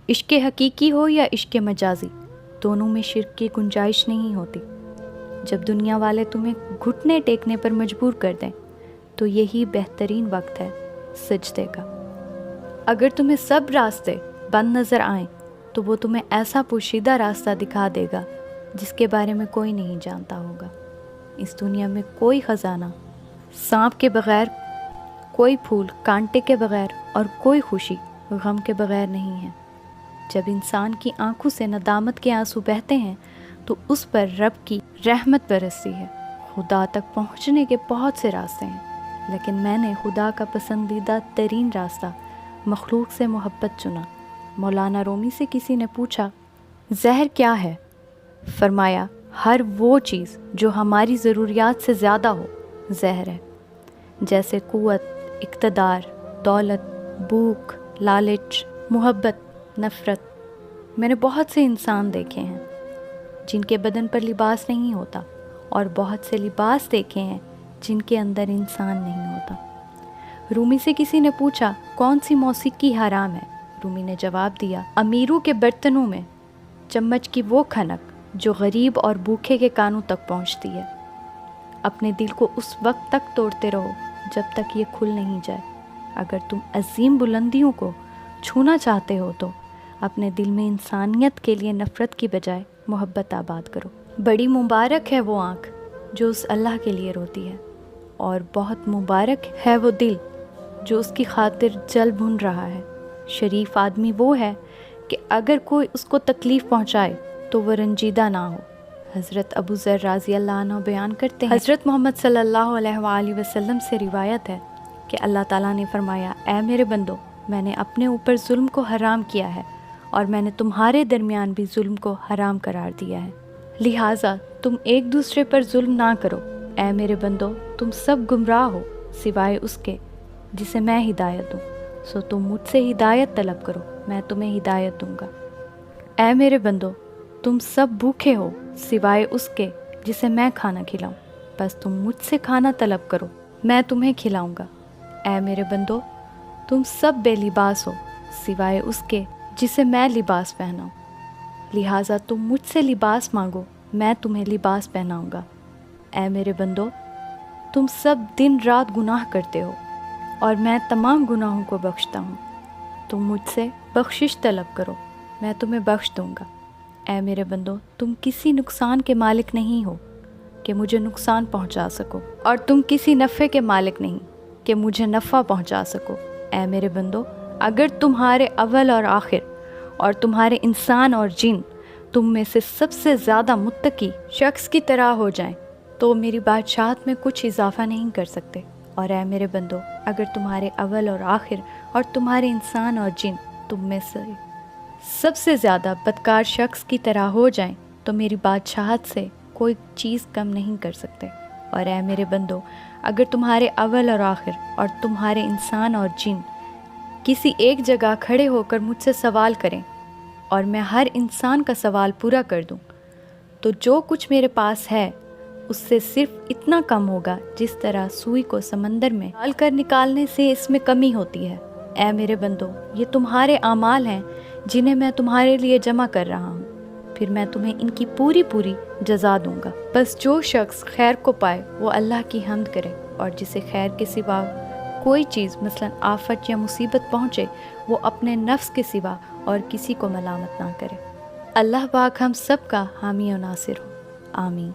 عشق حقیقی ہو یا عشق مجازی، دونوں میں شرک کی گنجائش نہیں ہوتی۔ جب دنیا والے تمہیں گھٹنے ٹیکنے پر مجبور کر دیں تو یہی بہترین وقت ہے سجدے کا۔ اگر تمہیں سب راستے بند نظر آئیں تو وہ تمہیں ایسا پوشیدہ راستہ دکھا دے گا جس کے بارے میں کوئی نہیں جانتا ہوگا۔ اس دنیا میں کوئی خزانہ سانپ کے بغیر، کوئی پھول کانٹے کے بغیر، اور کوئی خوشی غم کے بغیر نہیں ہے۔ جب انسان کی آنکھوں سے ندامت کے آنسو بہتے ہیں تو اس پر رب کی رحمت برستی ہے۔ خدا تک پہنچنے کے بہت سے راستے ہیں، لیکن میں نے خدا کا پسندیدہ ترین راستہ مخلوق سے محبت چنا۔ مولانا رومی سے کسی نے پوچھا، زہر کیا ہے؟ فرمایا، ہر وہ چیز جو ہماری ضروریات سے زیادہ ہو زہر ہے، جیسے قوت، اقتدار، دولت، بھوک، لالچ، محبت، نفرت۔ میں نے بہت سے انسان دیکھے ہیں جن کے بدن پر لباس نہیں ہوتا، اور بہت سے لباس دیکھے ہیں جن کے اندر انسان نہیں ہوتا۔ رومی سے کسی نے پوچھا، کون سی موسیقی حرام ہے؟ رومی نے جواب دیا، امیروں کے برتنوں میں چمچ کی وہ کھنک جو غریب اور بھوکے کے کانوں تک پہنچتی ہے۔ اپنے دل کو اس وقت تک توڑتے رہو جب تک یہ کھل نہیں جائے۔ اگر تم عظیم بلندیوں کو چھونا چاہتے ہو تو اپنے دل میں انسانیت کے لیے نفرت کی بجائے محبت آباد کرو۔ بڑی مبارک ہے وہ آنکھ جو اس اللہ کے لیے روتی ہے، اور بہت مبارک ہے وہ دل جو اس کی خاطر جل بھن رہا ہے۔ شریف آدمی وہ ہے کہ اگر کوئی اس کو تکلیف پہنچائے تو وہ رنجیدہ نہ ہو۔ حضرت ابو ذر رضی اللہ عنہ بیان کرتے ہیں، حضرت محمد صلی اللہ علیہ وآلہ وسلم سے روایت ہے کہ اللہ تعالیٰ نے فرمایا، اے میرے بندو، میں نے اپنے اوپر ظلم کو حرام کیا ہے، اور میں نے تمہارے درمیان بھی ظلم کو حرام قرار دیا ہے، لہٰذا تم ایک دوسرے پر ظلم نہ کرو۔ اے میرے بندو، تم سب گمراہ ہو سوائے اس کے جسے میں ہدایت دوں، سو تم مجھ سے ہدایت طلب کرو، میں تمہیں ہدایت دوں گا۔ اے میرے بندو، تم سب بھوکے ہو سوائے اس کے جسے میں کھانا کھلاؤں، بس تم مجھ سے کھانا طلب کرو، میں تمہیں کھلاؤں گا۔ اے میرے بندو، تم سب بے لباس ہو سوائے اس کے جسے میں لباس پہناؤں، لہٰذا تم مجھ سے لباس مانگو، میں تمہیں لباس پہناؤں گا۔ اے میرے بندو، تم سب دن رات گناہ کرتے ہو، اور میں تمام گناہوں کو بخشتا ہوں، تم مجھ سے بخشش طلب کرو، میں تمہیں بخش دوں گا۔ اے میرے بندو، تم کسی نقصان کے مالک نہیں ہو کہ مجھے نقصان پہنچا سکو، اور تم کسی نفع کے مالک نہیں کہ مجھے نفع پہنچا سکو۔ اے میرے بندو، اگر تمہارے اول اور آخر، اور تمہارے انسان اور جن تم میں سے سب سے زیادہ متقی شخص کی طرح ہو جائیں تو میری بادشاہت میں کچھ اضافہ نہیں کر سکتے۔ اور اے میرے بندو، اگر تمہارے اول اور آخر اور تمہارے انسان اور جن تم میں سے سب سے زیادہ بدکار شخص کی طرح ہو جائیں تو میری بادشاہت سے کوئی چیز کم نہیں کر سکتے۔ اور اے میرے بندو، اگر تمہارے اول اور آخر اور تمہارے انسان اور جن کسی ایک جگہ کھڑے ہو کر مجھ سے سوال کریں اور میں ہر انسان کا سوال پورا کر دوں، تو جو کچھ میرے پاس ہے اس سے صرف اتنا کم ہوگا جس طرح سوئی کو سمندر میں ڈال کر نکالنے سے اس میں کمی ہوتی ہے۔ اے میرے بندو، یہ تمہارے اعمال ہیں جنہیں میں تمہارے لیے جمع کر رہا ہوں، پھر میں تمہیں ان کی پوری جزا دوں گا۔ بس جو شخص خیر کو پائے وہ اللہ کی حمد کرے، اور جسے خیر کے سوا کوئی چیز مثلا آفت یا مصیبت پہنچے وہ اپنے نفس کے سوا اور کسی کو ملامت نہ کرے۔ اللہ پاک ہم سب کا حامی و ناصر ہو، آمین۔